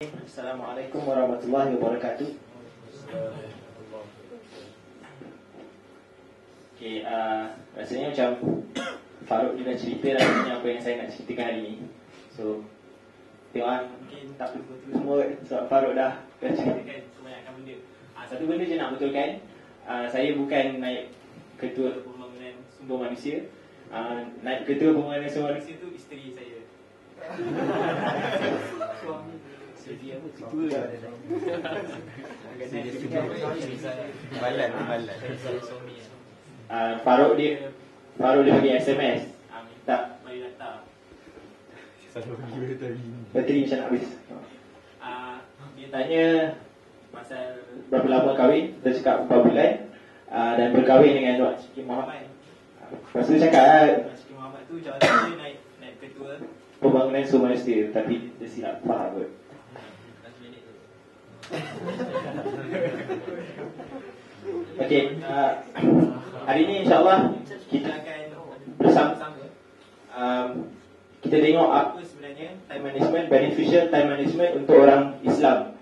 Assalamualaikum warahmatullahi wabarakatuh. Okay, rasanya macam Farouk dia dah cerita rasanya apa yang saya nak ceritakan hari ni. So, tengok mungkin tak betul semua sebab Farouk dah ceritakan kebanyakan benda. Satu benda je nak betulkan, saya bukan naib ketua pembangunan sumber manusia. Naib ketua pembangunan sumber manusia tu isteri saya. Jadi apa ketua dah. Balan. Farouk dia bagi SMS, minta mari datang. Bateri macam nak habis. Dia tanya pasal berapa lama kahwin. Kita cakap 4 bulan, dan berkahwin dengan Wak Syekh Muhammad. Lepas tu cakap Wak Syekh Muhammad tu jawatan dia naik ketua pembangunan sumber manusia. Tapi dia silap faham kot. Okey, hari ni insyaAllah kita akan bersama-sama kita tengok apa sebenarnya time management, beneficial time management untuk orang Islam.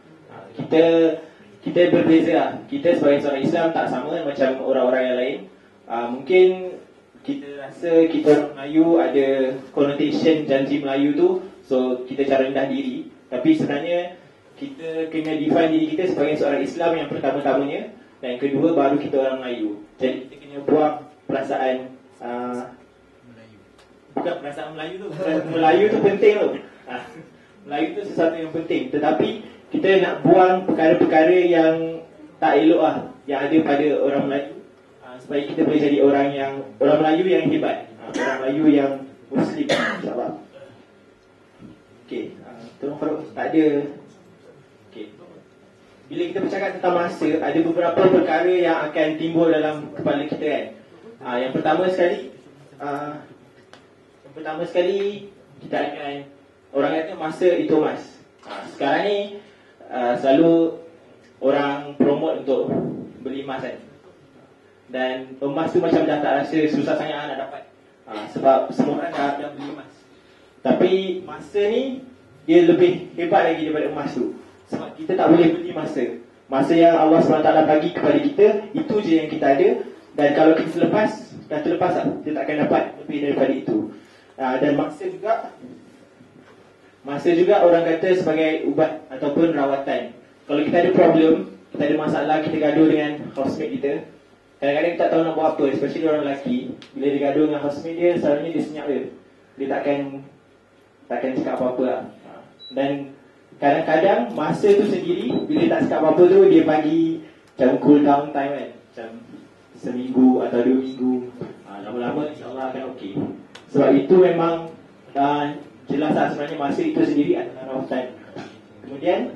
Kita berbeza lah. Kita sebagai seorang Islam tak sama macam orang-orang yang lain. Mungkin kita rasa kita orang Melayu ada connotation janji Melayu tu, so kita cara rendah diri. Tapi sebenarnya kita kena define diri kita sebagai seorang Islam yang pertama-tamanya, dan yang kedua baru kita orang Melayu. Jadi kita kena buang perasaan Melayu. Bukan perasaan Melayu tu. Melayu tu penting tu. Melayu tu sesuatu yang penting. Tetapi kita nak buang perkara-perkara yang tak elok lah, yang ada pada orang Melayu, supaya kita boleh jadi orang Melayu yang hebat, orang Melayu yang Muslim, insyaAllah. Okay, tolong Farouk, tak ada. Okay. Bila kita bercakap tentang masa, ada beberapa perkara yang akan timbul dalam kepala kita kan. Yang pertama sekali kita akan, orang kata masa itu emas. Sekarang ni selalu orang promote untuk beli emas kan. Dan emas tu macam dah tak rasa susah sangat nak dapat, sebab semua orang dah beli emas. Tapi masa ni dia lebih hebat lagi daripada emas tu. Sebab kita tak boleh beli masa. Masa yang Allah SWT bagi kepada kita, itu je yang kita ada. Dan kalau kita terlepas lah, kita tak akan dapat lebih daripada itu. Dan masa juga orang kata sebagai ubat ataupun rawatan. Kalau kita ada problem, kita ada masalah, kita gaduh dengan housemate kita, kadang-kadang kita tak tahu nak buat apa, especially orang lelaki. Bila dia gaduh dengan housemate dia, selalunya dia senyap je. Dia takkan cakap apa-apa lah. Dan kadang-kadang masa tu sendiri, bila tak cakap apa-apa tu, dia bagi macam cool down time kan, macam seminggu atau 2 minggu. Lama-lama insyaAllah akan okey. Sebab itu memang jelas lah sebenarnya masa itu sendiri adalah rawatan. Kemudian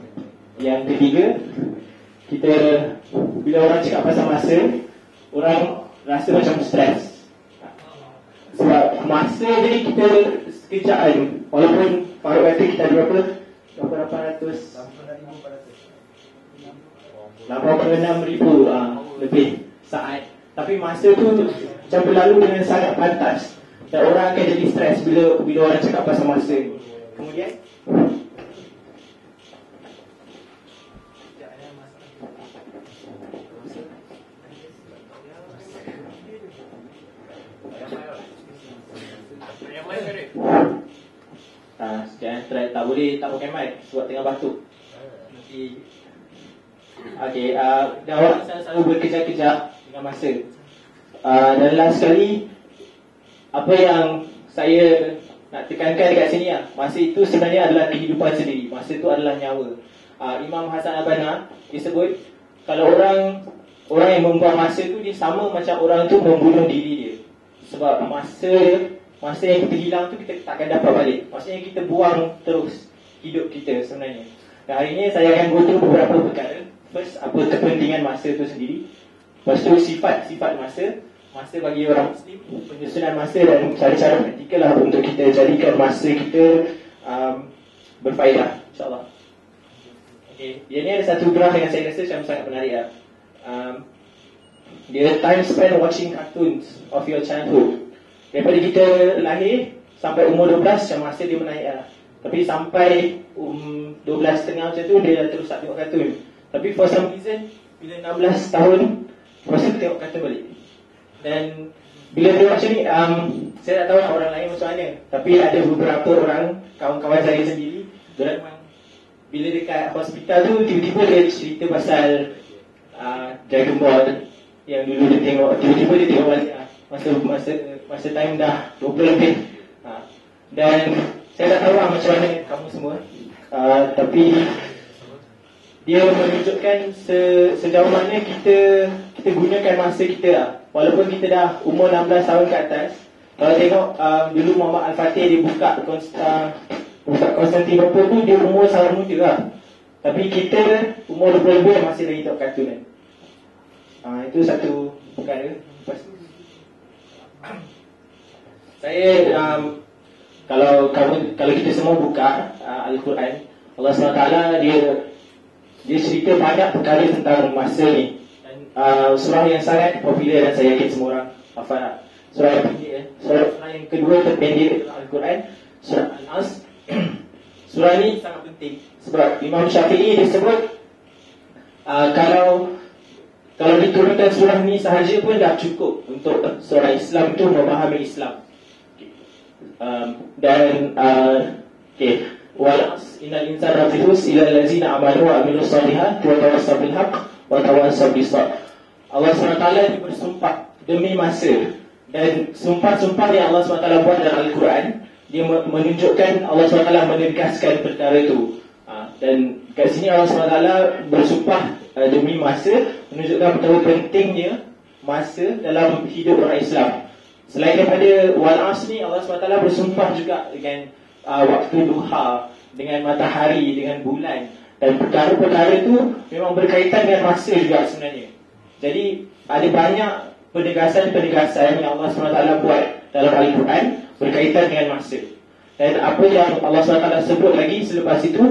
yang ketiga, kita bila orang cakap pasal masa, orang rasa macam stres. Sebab masa jadi kita sekejap kan. Walaupun Farouk kata kita ada berapa 86,000 lebih saat. Tapi masa tu macam berlalu dengan sangat pantas, dan orang akan jadi stres bila orang cakap pasal masa. Kemudian jangan try, tak boleh tak pakai mic sebab tengah batuk. Okay, dan orang selalu berkejar-kejar dengan masa. Dan last sekali, apa yang saya nak tekankan dekat sini lah, masa itu sebenarnya adalah kehidupan sendiri. Masa itu adalah nyawa. Imam Hasan Al-Banna dia sebut, kalau orang yang membuang masa tu, dia sama macam orang tu membunuh diri dia. Sebab masa yang kita hilang tu kita takkan dapat balik. Maksudnya kita buang terus hidup kita sebenarnya. Dan hari ini saya akan go through beberapa perkara. First, apa kepentingan masa tu sendiri. Lepas tu sifat masa. Masa bagi orang Muslim, penyusunan masa dan cara-cara praktikal lah untuk kita jadikan masa kita berfaedah, insyaAllah. Okay, dia ni ada satu graf yang saya rasa macam sangat menarik lah. Dia time spent watching cartoons of your childhood. Daripada kita lahir sampai umur 12, macam masa dia menaik lah. Tapi sampai 12 setengah macam tu dia dah terus tak tengok kartun. Tapi for some reason bila 16 tahun lepas tu tengok kartun balik. Dan bila dia macam ni, saya tak tahu nak orang lain macam mana. Tapi ada beberapa orang, kawan-kawan saya sendiri, dia memang bila dekat hospital tu tiba-tiba dia cerita pasal Dragon Ball yang dulu dia tengok, tiba-tiba dia tengok balik masa time dah 20 lebih. Dan saya tak tahu macam mana kamu semua, tapi dia menunjukkan sejauh mana kita gunakan masa kita. Walaupun kita dah umur 16 tahun ke atas. Kalau tengok dulu Muhammad Al-Fatih dia buka Konstantinopel tu, dia umur sangat muda lah. Tapi kita umur 20 lebih masih lagi tengok kartun kan. Itu satu perkara. Lepas tu saya kalau kita semua buka Al-Quran, Allah SWT dia cerita banyak perkara tentang masa ni. Dan surah yang sangat popular dan saya yakin semua orang hafal. Surah yang pendek, surah yang kedua terpendek dalam Al-Quran, surah An-Nas. Surah ni sangat penting sebab Imam Syafi'i disebut kalau diturunkan surah ni sahaja pun dah cukup untuk surah Islam tu memahami Islam. Walas innal insana lafi khusr illa allazina amanu wa amilus solihat wa tawassaw bil haqq wa tawassaw bis sabr. Allah SWT dia bersumpah demi masa, dan sumpah-sumpah yang Allah SWT buat dalam Al-Quran, dia menunjukkan Allah SWT menegaskan perkara itu. Dan kat sini Allah SWT bersumpah demi masa, menunjukkan betapa pentingnya masa dalam hidup orang Islam. Selain daripada wal-asr ni, Allah SWT bersumpah juga dengan waktu duha, dengan matahari, dengan bulan. Dan perkara-perkara itu memang berkaitan dengan masa juga sebenarnya. Jadi ada banyak penegasan-penegasan yang Allah SWT buat dalam Al-Quran berkaitan dengan masa. Dan apa yang Allah SWT sebut lagi selepas itu,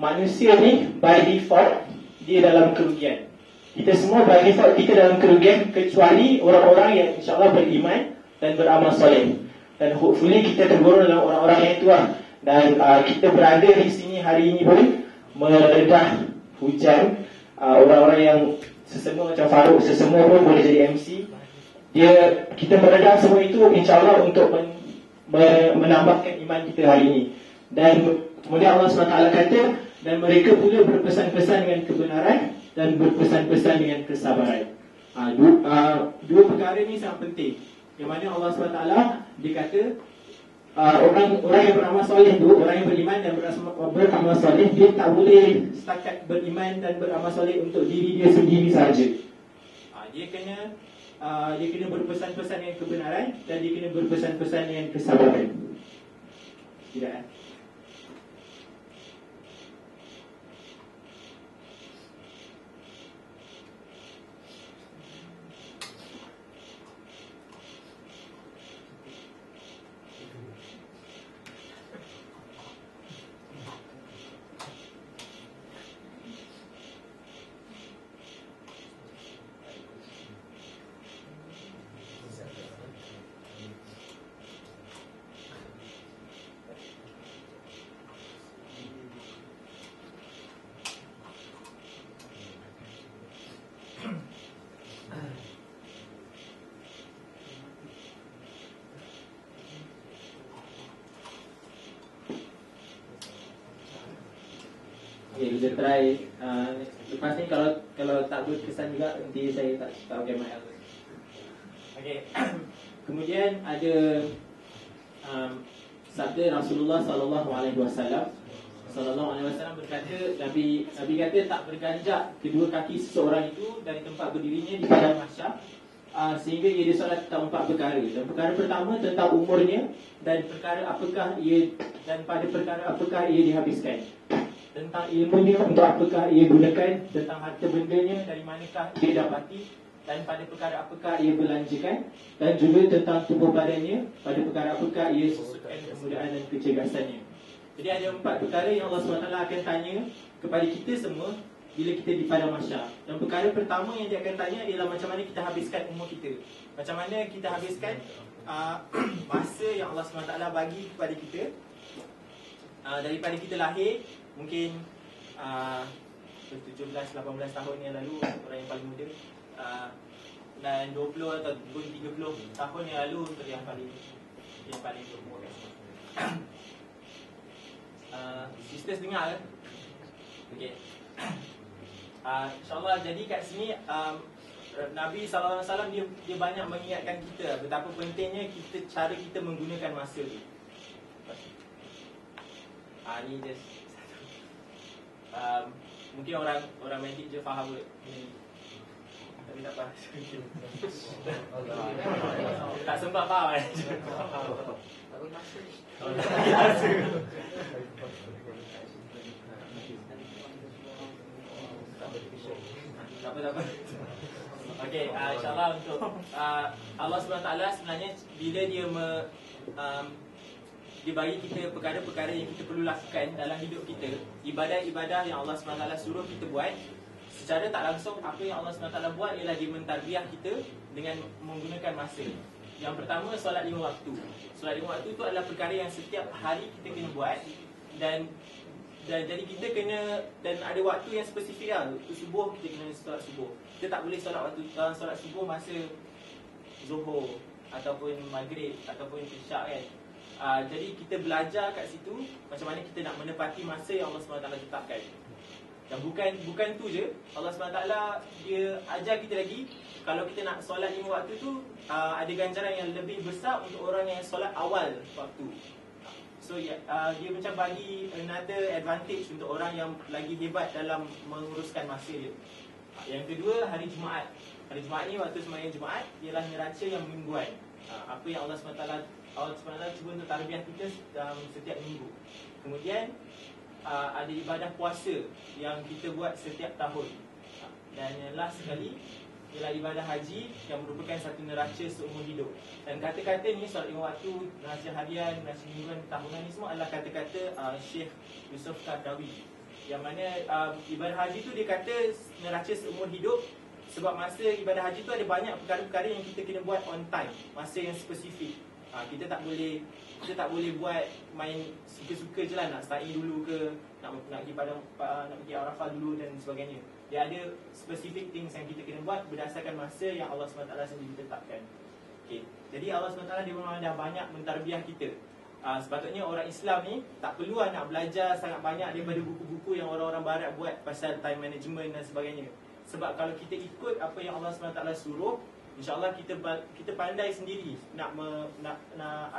manusia ni by default dia dalam kerugian. Kita semua by default kita dalam kerugian, kecuali orang-orang yang insyaAllah beriman dan beramal soleh. Dan hopefully kita tergolong dalam orang-orang yang itu lah. Dan kita berada di sini hari ini pun meredah hujan. Orang-orang yang sesama macam Farouk, sesama pun boleh jadi MC. Kita meredah semua itu insyaAllah untuk menambahkan iman kita hari ini. Dan kemudian Allah SWT kata, dan mereka pula berpesan-pesan dengan kebenaran dan berpesan-pesan dengan kesabaran. Dua perkara ni sangat penting. Yang mana Allah SWT dia kata orang yang beramal soleh tu, orang yang beriman dan beramal soleh, dia tak boleh setakat beriman dan beramal soleh untuk diri dia sendiri sahaja. Dia kena berpesan-pesan dengan kebenaran dan dia kena berpesan-pesan dengan kesabaran. Tidak kita try. Lepas ni kalau tak berkesan juga, nanti saya tak pakai mic. Okay. Kemudian ada sabda Rasulullah SAW berkata, Nabi kata tak berganjak kedua kaki seseorang itu dari tempat berdirinya di padang mahsyar sehingga ia disolat tentang 4 perkara. Dan perkara pertama tentang umurnya dan pada perkara apakah ia dihabiskan, tentang ilmunya untuk apakah ia gunakan, tentang harta bendanya dari manakah ia dapati, dan pada perkara apakah ia belanjakan, dan juga tentang tubuh badannya, pada perkara apakah ia susukan kemudahan dan kecergasannya. Jadi ada 4 perkara yang Allah SWT akan tanya kepada kita semua bila kita di padang mahsyar. Dan perkara pertama yang dia akan tanya ialah macam mana kita habiskan umur kita, macam mana kita habiskan masa yang Allah SWT bagi kepada kita daripada kita lahir, mungkin 17-18 tahun yang lalu, orang yang paling muda, dan 20 atau 30 tahun yang lalu untuk yang paling berumur. Sisters dengar ke? Okay. InsyaAllah, jadi kat sini Nabi SAW dia banyak mengingatkan kita betapa pentingnya cara kita menggunakan masa tu. Ni just mungkin orang medik je faham kot ni. Tapi tak apa. Tak sempat faham kan? Tak bermasa. Tak apa. Okey, insyaAllah untuk Allah SWT sebenarnya bila dia bagi kita perkara-perkara yang kita perlu lakukan dalam hidup kita, ibadah-ibadah yang Allah SWT suruh kita buat, secara tak langsung apa yang Allah SWT buat ialah dia mentarbiah kita dengan menggunakan masa. Yang pertama, solat 5 waktu. Solat 5 waktu itu adalah perkara yang setiap hari kita kena buat, dan jadi kita kena, dan ada waktu yang spesifik lah. Waktu subuh kita kena solat subuh. Kita tak boleh solat subuh masa Zuhur ataupun Maghrib ataupun Isyak kan. Jadi kita belajar kat situ macam mana kita nak menepati masa yang Allah SWT tetapkan. Dan bukan tu je, Allah SWT dia ajar kita lagi, kalau kita nak solat 5 waktu tu, ada ganjaran yang lebih besar untuk orang yang solat awal waktu. So dia macam bagi another advantage untuk orang yang lagi hebat dalam menguruskan masa dia. Yang kedua, hari Jumaat. Hari Jumaat ni, waktu sembahyang Jumaat, ialah neraca yang mingguan. Apa yang Allah SWT cuba untuk tarbiah kita setiap minggu. Kemudian ada ibadah puasa yang kita buat setiap tahun. Dan yang last sekali ialah ibadah haji yang merupakan satu neraca seumur hidup. Dan kata-kata ni, solat 5 waktu, neraca harian, neraca mingguan, tahunan ni semua adalah kata-kata Syekh Yusuf Qaradawi. Yang mana ibadah haji tu dia kata neraca seumur hidup, sebab masa ibadah haji tu ada banyak perkara-perkara yang kita kena buat on time, masa yang spesifik. Kita tak boleh buat main suka-suka je lah, nak sa'i dulu ke, nak pergi Arafah dulu dan sebagainya. Dia ada specific things yang kita kena buat berdasarkan masa yang Allah SWT sendiri tetapkan. Okay. Jadi Allah SWT dia memang dah banyak mentarbiah kita. Sepatutnya orang Islam ni tak perlu nak belajar sangat banyak daripada buku-buku yang orang-orang barat buat pasal time management dan sebagainya. Sebab kalau kita ikut apa yang Allah SWT suruh, InsyaAllah kita pandai sendiri nak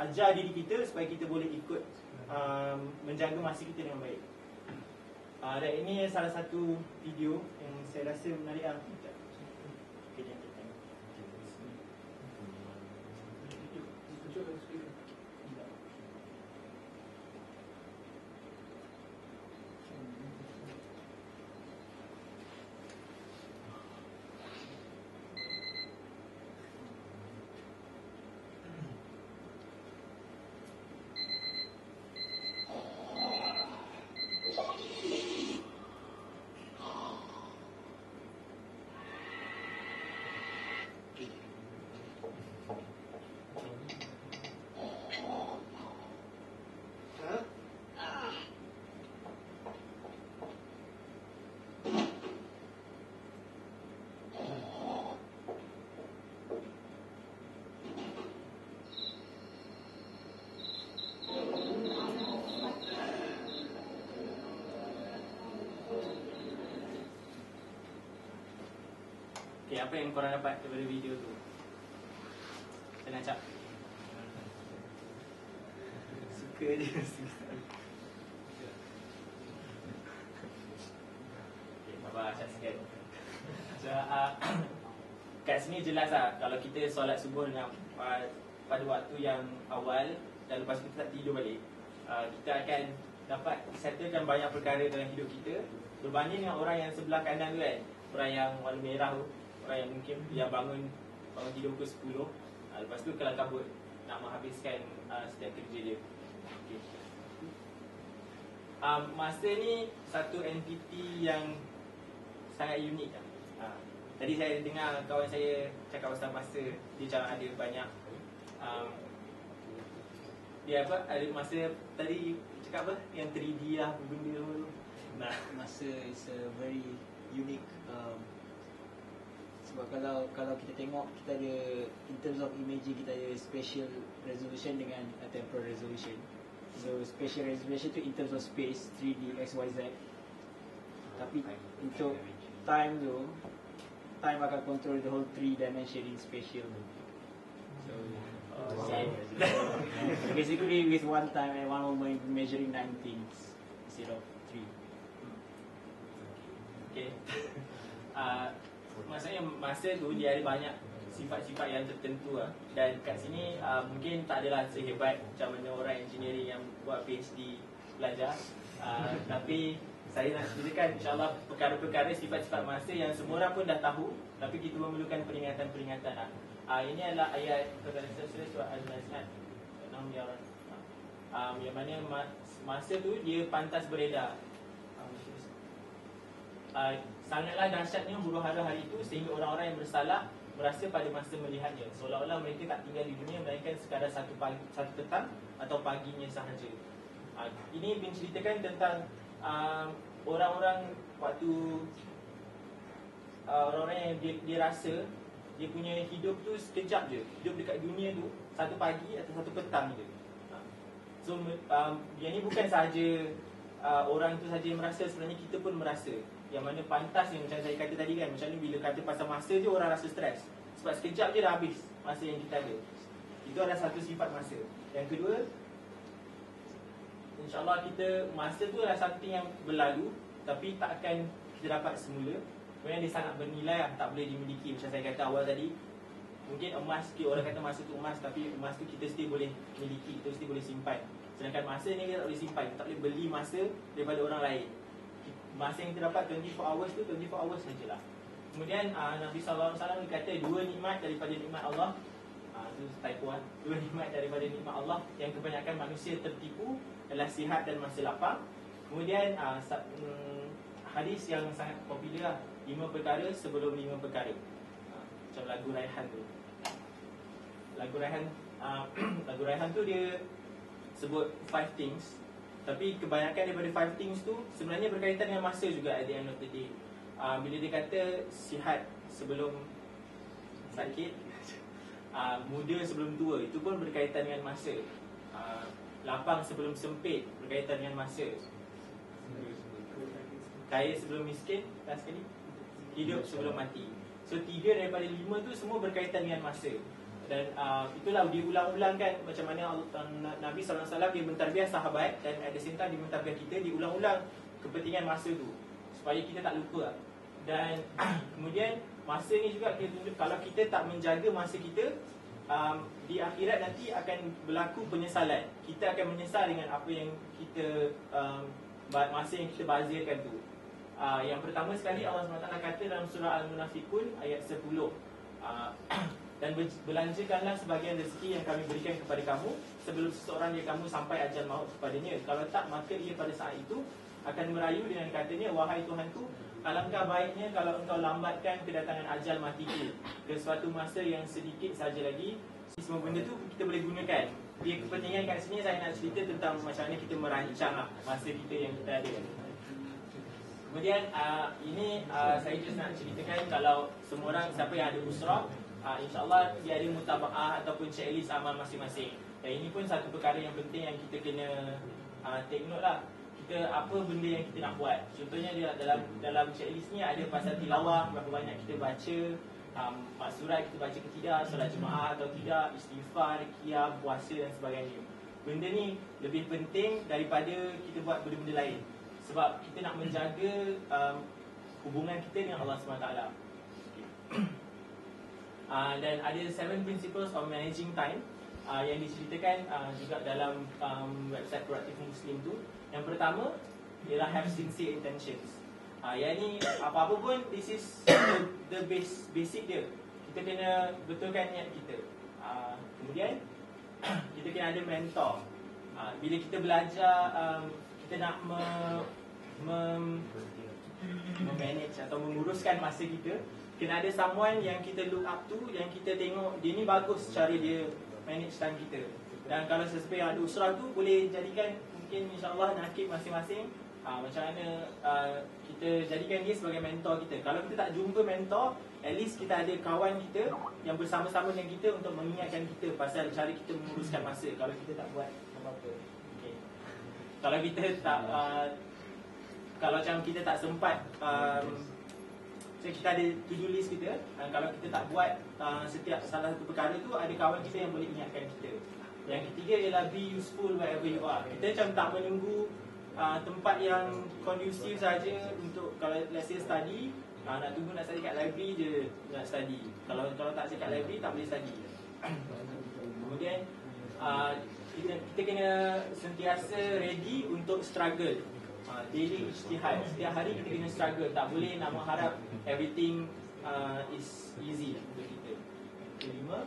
ajar diri kita supaya kita boleh ikut menjaga masa kita dengan baik. Dan ini salah satu video yang saya rasa menarik. Okay, apa yang korang dapat daripada video tu? Saya nak cap. Suka je. Okay, Bapa cap sikit. So, kat sini jelas lah, kalau kita solat subuh dengan pada waktu yang awal dan lepas kita tak tidur balik, kita akan dapat settlekan banyak perkara dalam hidup kita berbanding dengan orang yang sebelah kanan tu kan, orang yang warna merah tu, orang yang mungkin yang bangun tidur pukul 10, lepas tu kelam kabut nak menghabiskan setiap kerja dia. Okay. Masa ni satu entiti yang sangat unik kan. Tadi saya dengar kawan saya cakap pasal masa, dia macam ada banyak dia ada masa tadi cakap apa? Yang 3D lah, benda tu. Nah, Masa is a very unique sebab kalau kita tengok, kita ada in terms of imaging, kita ada spatial resolution dengan temporal resolution. So spatial resolution tu in terms of space 3D XYZ, tapi untuk time tu, time akan control the whole 3 dimension in spatial. So basically with one time and one moment measuring 9 things instead of 3. Okay. Maksudnya masa tu dia ada banyak sifat-sifat yang tertentu lah. Dan kat sini mungkin tak adalah sehebat macam mana orang engineering yang buat PhD belajar, tapi saya nak ceritakan insyaAllah perkara-perkara sifat-sifat masa yang semua orang pun dah tahu, tapi kita memerlukan peringatan-peringatan lah. Ini adalah ayat surah Al-Nazi'at 6 yang mana masa tu dia pantas beredar. Sangatlah dahsyatnya huru-hara hari itu sehingga orang-orang yang bersalah merasa pada masa melihatnya seolah-olah mereka tak tinggal di dunia melainkan sekadar satu petang atau paginya sahaja. Ini menceritakan tentang orang-orang waktu orang-orang yang dia rasa dia punya hidup tu sekejap je, hidup dekat dunia tu satu pagi atau satu petang je. So yang ni bukan sahaja orang tu saja yang merasa, sebenarnya kita pun merasa. Yang mana pantas yang macam saya kata tadi kan, macam ni bila kata pasal masa je orang rasa stres sebab sekejap je dah habis masa yang kita ada. Itu adalah satu sifat masa. Yang kedua, InsyaAllah kita, masa tu adalah something yang berlalu tapi tak akan kita dapat semula. Sebenarnya dia sangat bernilai lah, tak boleh dimiliki. Macam saya kata awal tadi, mungkin emas, orang kata masa tu emas, tapi emas tu kita still boleh miliki, kita still boleh simpan. Sedangkan masa ni kita tak boleh simpan, kita tak boleh beli masa daripada orang lain. Masa yang kita dapat 24 hours tu 24 hours sajalah. Kemudian Nabi SAW kata dua nikmat daripada nikmat Allah, itu typo kan, dua nikmat daripada nikmat Allah yang kebanyakan manusia tertipu adalah sihat dan masa lapang. Kemudian hadis yang sangat popular lah, 5 perkara sebelum 5 perkara. Macam lagu Raihan tu. Lagu Raihan tu dia sebut 5 things, tapi kebanyakan daripada 5 things tu sebenarnya berkaitan dengan masa juga at the end of the day. Bila dia kata sihat sebelum sakit, muda sebelum tua, itu pun berkaitan dengan masa. Lapang sebelum sempit, berkaitan dengan masa. Kaya sebelum miskin, last sekali, hidup sebelum mati. So 3 daripada 5 tu semua berkaitan dengan masa. Dan itulah diulang-ulangkan macam mana Nabi SAW dia mentarbiah sahabat, dan at the same time dia mentarbiah kita, diulang-ulang kepentingan masa tu supaya kita tak lupa. Dan kemudian masa ni juga kita tunjuk, kalau kita tak menjaga masa kita, di akhirat nanti akan berlaku penyesalan. Kita akan menyesal dengan apa yang kita masa yang kita bazirkan tu. Yang pertama sekali Allah SWT kata dalam surah Al-Munafiqun ayat 10, dan belanjakanlah sebahagian rezeki yang kami berikan kepada kamu sebelum seseorang yang kamu sampai ajal maut kepadanya. Kalau tak, maka ia pada saat itu akan merayu dengan katanya, wahai Tuhanku, alangkah baiknya kalau engkau lambatkan kedatangan ajal matiku ke suatu masa yang sedikit saja lagi. Semua benda tu kita boleh gunakan. Dia kepentingan kat sini saya nak cerita tentang macam mana kita merancang masa kita yang kita ada. Kemudian ini saya just nak ceritakan, kalau semua orang, siapa yang ada usrah, InsyaAllah dia ada mutaba'ah ataupun checklist amal masing-masing. Dan ini pun satu perkara yang penting yang kita kena take note lah. Kita, apa benda yang kita nak buat. Contohnya dia dalam checklist ni ada pasal tilawah, berapa banyak kita baca, maksurat kita baca ke tidak, solat jemaah atau tidak, istighfar, qiyam, puasa dan sebagainya. Benda ni lebih penting daripada kita buat benda-benda lain, sebab kita nak menjaga hubungan kita dengan Allah SWT. Dan ada 7 principles of managing time yang diceritakan juga dalam website Proaktif Muslim tu. Yang pertama ialah have sincere intentions. Yang ni apa-apa pun, this is the basic dia. Kita kena betulkan niat kita. Kemudian kita kena ada mentor. Bila kita belajar, kita nak manage atau menguruskan masa kita, kena ada someone yang kita look up to, yang kita tengok dia ni bagus cara dia manage time kita. Dan kalau seseorang yang ada usrah tu boleh jadikan mungkin insyaAllah nakib masing-masing, macam mana kita jadikan dia sebagai mentor kita. Kalau kita tak jumpa mentor, at least kita ada kawan kita yang bersama-sama dengan kita untuk mengingatkan kita pasal cara kita menguruskan masa kalau kita tak buat apa-apa. Okay. Kalau kita tak kalau macam kita tak sempat, so kita ada to-do list kita, kalau kita tak buat setiap salah satu perkara tu, ada kawan kita yang boleh ingatkan kita. Yang ketiga ialah be useful wherever you are. Kita macam tak menunggu tempat yang kondusif saja untuk, kalau let's say study, nak tunggu nak study kat library je nak study. Kalau tak study kat library tak boleh study. Kemudian kita kena sentiasa ready untuk struggle. Daily ijtihad, setiap hari kita kena struggle. Tak boleh nak mengharap everything is easy untuk kita. Kelima,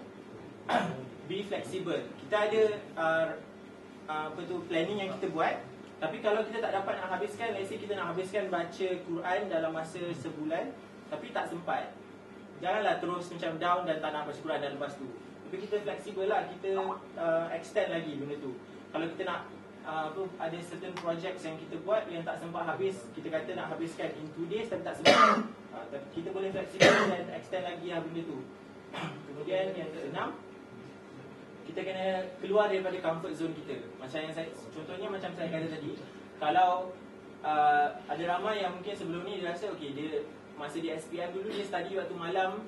be flexible. Kita ada planning yang kita buat, tapi kalau kita tak dapat nak habiskan, let's say kita nak habiskan baca Quran dalam masa sebulan tapi tak sempat, janganlah terus macam down dan tak nak baca Quran dan lepas tu. Tapi kita fleksibel lah, kita extend lagi benda tu. Kalau kita nak ada certain projects yang kita buat yang tak sempat habis, kita kata nak habiskan in 2 days tapi tak sempat, kita boleh fleksibel dan extend lagi benda tu. Kemudian yang keenam, kita kena keluar daripada comfort zone kita. Macam yang contohnya macam saya kata tadi, kalau ada ramai yang mungkin sebelum ni dia rasa okay, dia masa di SPM dulu dia study waktu malam,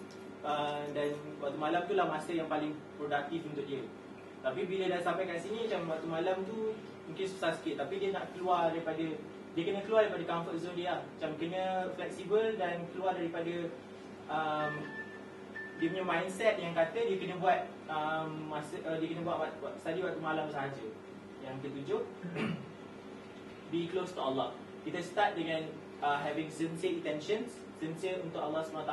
dan waktu malam tu lah masa yang paling produktif untuk dia. Tapi bila dah sampai kat sini, macam waktu malam tu mungkin susah sikit. Tapi dia nak keluar daripada, dia kena keluar daripada comfort zone dia. Macam kena fleksibel dan keluar daripada dia punya mindset yang kata dia kena buat dia kena buat study waktu malam sahaja. Yang ketujuh, be close to Allah. Kita start dengan having sincere intentions, sincere untuk Allah SWT.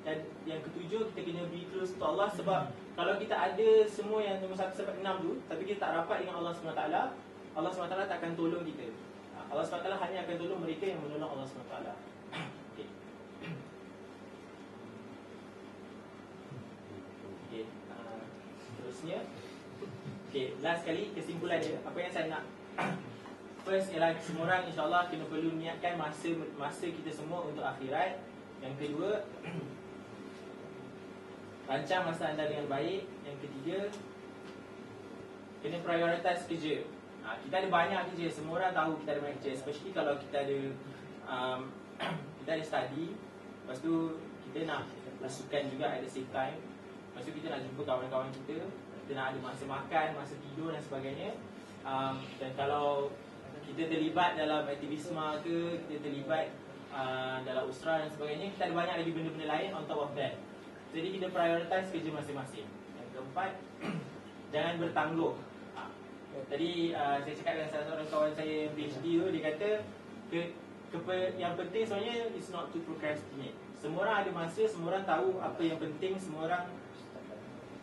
Dan yang ketujuh, kita kena be close to Allah. Sebab kalau kita ada semua yang nombor 1 sampai 6 tu, tapi kita tak rapat dengan Allah SWT, Allah SWT tak akan tolong kita. Allah SWT hanya akan tolong mereka yang menolong Allah SWT. Okay. Okay. Terusnya, okay, last kali kesimpulan dia. Apa yang saya nak first ialah semua orang insyaAllah kena perlu niatkan masa kita semua untuk akhirat. Yang kedua, rancang masa anda dengan baik. Yang ketiga, kena prioritize kerja. Kita ada banyak kerja, semua orang tahu kita ada banyak kerja, especially kalau kita ada kita ada study. Lepas tu kita nak rasukan juga at the same time. Lepas tu kita nak jumpa kawan-kawan kita, kita nak ada masa makan, masa tidur dan sebagainya. Dan kalau kita terlibat dalam aktivisme ke, kita terlibat dalam usra dan sebagainya, kita ada banyak lagi benda-benda lain on top of that. Jadi kita prioritize kerja masing-masing. Yang keempat, jangan bertangguh. Tadi saya cakap dengan salah seorang kawan saya yang PhD tu, dia kata yang penting sebenarnya is not to procrastinate. Semua orang ada masa, semua orang tahu apa yang penting, semua orang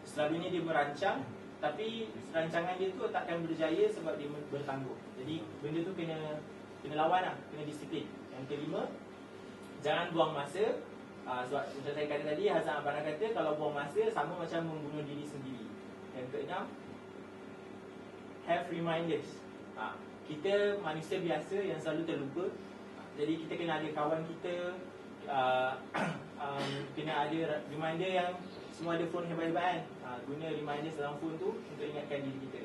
selalunya dia merancang, tapi rancangan dia tu takkan berjaya sebab dia bertangguh. Jadi benda tu kena lawan lah, kena disiplin. Yang kelima, jangan buang masa. Sebab macam saya kata tadi, Hazan Abana kata kalau buang masa sama macam membunuh diri sendiri. Yang keenam, have reminders. Kita manusia biasa yang selalu terlupa. Jadi kita kena ada kawan kita, kena ada reminder yang semua ada phone hebat-hebat kan. Guna reminders dalam phone tu untuk ingatkan diri kita.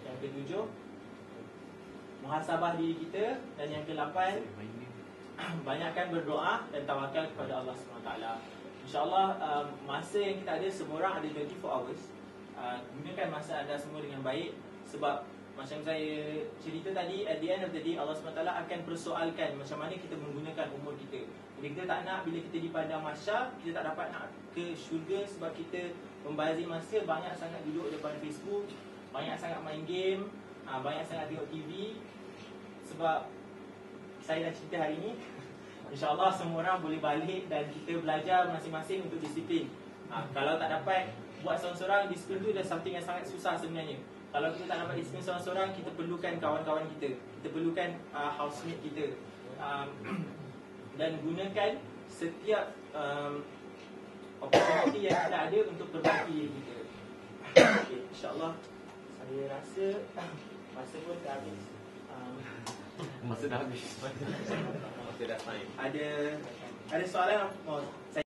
Yang ketujuh, muhasabah diri kita. Dan yang ke-8, banyakkan berdoa dan tawakal kepada Allah SWT. InsyaAllah masa yang kita ada, semua orang ada 24 hours. Gunakan masa anda semua dengan baik. Sebab macam saya cerita tadi, at the end of the day Allah SWT akan persoalkan macam mana kita menggunakan umur kita. Jadi kita tak nak bila kita dipandang mahsyar, kita tak dapat nak ke syurga sebab kita membazir masa, banyak sangat duduk depan Facebook, banyak sangat main game, banyak sangat tengok TV. Sebab saya dah cerita hari ni, InsyaAllah semua orang boleh balik dan kita belajar masing-masing untuk disiplin. Kalau tak dapat buat seorang-seorang, disiplin tu dah something yang sangat susah sebenarnya. Kalau kita tak dapat disiplin seorang-seorang, kita perlukan kawan-kawan kita, kita perlukan housemate kita. Dan gunakan setiap opportunity yang kita ada untuk perbaiki diri kita. Okay, InsyaAllah saya rasa masa pun dah habis. Masa dah habis. Masa dah time. Ada soalan? Oh, saya